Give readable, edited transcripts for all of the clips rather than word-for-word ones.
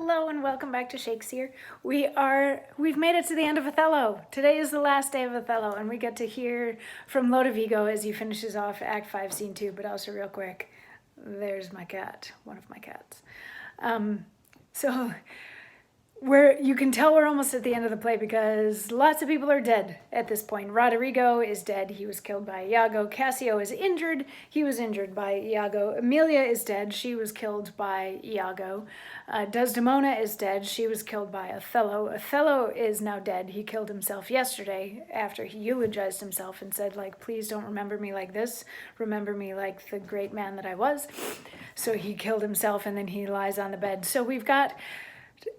Hello and welcome back to Shakesyear. We've made it to the end of Othello. Today is the last day of Othello and we get to hear from Lodovico as he finishes off Act 5, Scene 2, but also real quick, there's my cat, one of my cats. So you can tell we're almost at the end of the play because lots of people are dead at this point. Roderigo is dead. He was killed by Iago. Cassio is injured. He was injured by Iago. Emilia is dead. She was killed by Iago. Desdemona is dead. She was killed by Othello. Othello is now dead. He killed himself yesterday after he eulogized himself and said, like, please don't remember me like this. Remember me like the great man that I was. So he killed himself and then he lies on the bed. So we've got...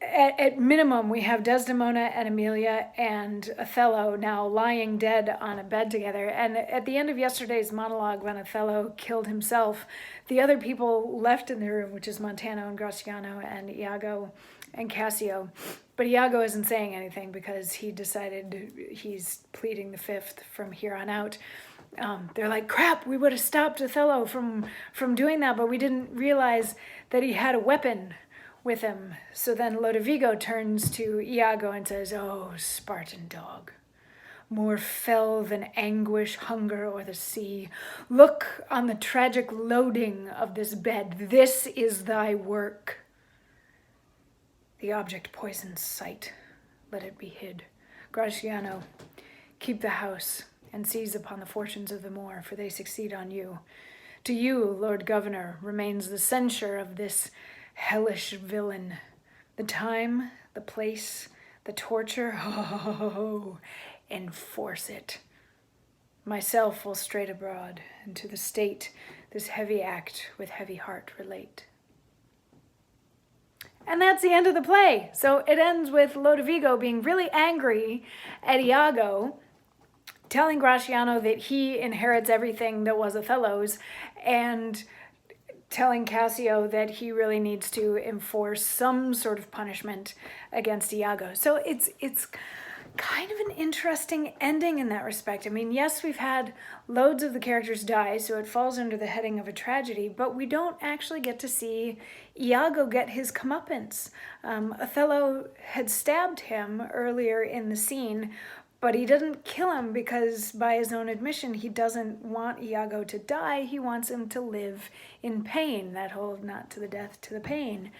At minimum, we have Desdemona and Emilia and Othello now lying dead on a bed together. And at the end of yesterday's monologue, when Othello killed himself, the other people left in the room, which is Montano and Gratiano and Iago and Cassio. But Iago isn't saying anything because he decided he's pleading the fifth from here on out. They're like, crap, we would have stopped Othello from doing that, but we didn't realize that he had a weapon with him. So then Lodovico turns to Iago and says, oh, Spartan dog, more fell than anguish, hunger, or the sea. Look on the tragic loading of this bed. This is thy work. The object poisons sight. Let it be hid. Gratiano, keep the house and seize upon the fortunes of the Moor, for they succeed on you. To you, Lord Governor, remains the censure of this hellish villain. The time, the place, the torture, oh, enforce it. Myself will straight abroad, and to the state this heavy act with heavy heart relate. And that's the end of the play. So it ends with Lodovico being really angry at Iago, telling Gratiano that he inherits everything that was Othello's, and telling Cassio that he really needs to enforce some sort of punishment against Iago. So it's kind of an interesting ending in that respect. I mean, yes, we've had loads of the characters die, so it falls under the heading of a tragedy, but we don't actually get to see Iago get his comeuppance. Othello had stabbed him earlier in the scene, but he doesn't kill him because, by his own admission, he doesn't want Iago to die. He wants him to live in pain, that whole not to the death, to the pain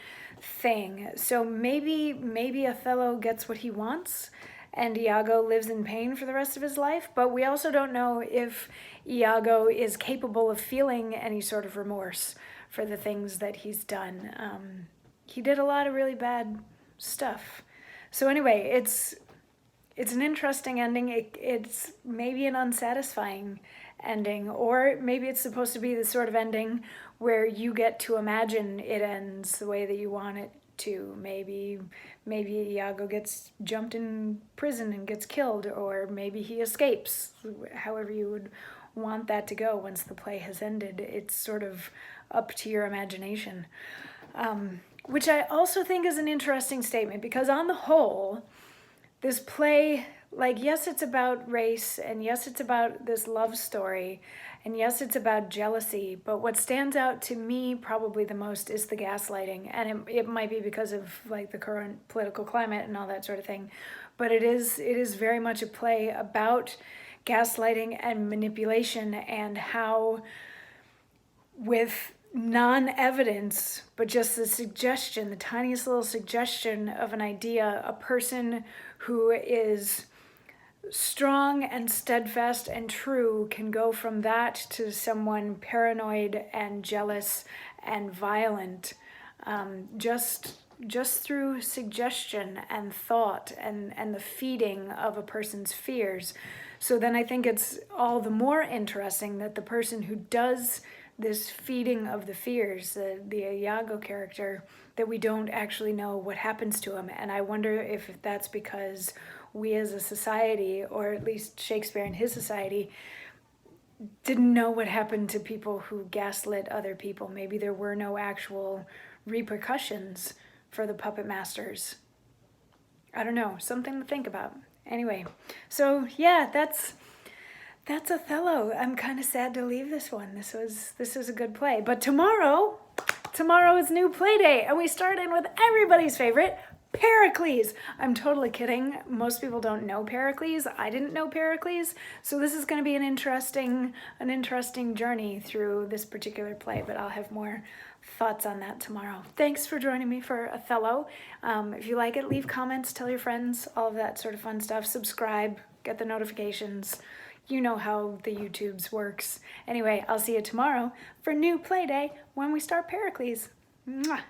thing. So maybe Othello gets what he wants and Iago lives in pain for the rest of his life, but we also don't know if Iago is capable of feeling any sort of remorse for the things that he's done. He did a lot of really bad stuff. So anyway, it's an interesting ending. It's maybe an unsatisfying ending, or maybe it's supposed to be the sort of ending where you get to imagine it ends the way that you want it to. Maybe Iago gets jumped in prison and gets killed, or maybe he escapes. However you would want that to go once the play has ended, it's sort of up to your imagination. Which I also think is an interesting statement, because on the whole, this play, like, yes, it's about race, and yes, it's about this love story, and yes, it's about jealousy, but what stands out to me probably the most is the gaslighting, and it might be because of, like, the current political climate and all that sort of thing, but it is very much a play about gaslighting and manipulation, and how with non-evidence, but just the suggestion, the tiniest little suggestion of an idea, a person who is strong and steadfast and true can go from that to someone paranoid and jealous and violent, just through suggestion and thought and the feeding of a person's fears. So then I think it's all the more interesting that the person who does this feeding of the fears, the Iago character, that we don't actually know what happens to him. And I wonder if that's because we as a society, or at least Shakespeare and his society, didn't know what happened to people who gaslit other people. Maybe there were no actual repercussions for the puppet masters. I don't know, something to think about. Anyway, so yeah, that's Othello. I'm kind of sad to leave this one. This was a good play. But tomorrow, tomorrow is new play day, and we start in with everybody's favorite, Pericles. I'm totally kidding. Most people don't know Pericles. I didn't know Pericles. So this is going to be an interesting journey through this particular play, but I'll have more thoughts on that tomorrow. Thanks for joining me for Othello. If you like it, leave comments, tell your friends, all of that sort of fun stuff. Subscribe, get the notifications. You know how the YouTubes works. Anyway, I'll see you tomorrow for new play day when we start Pericles. Mwah.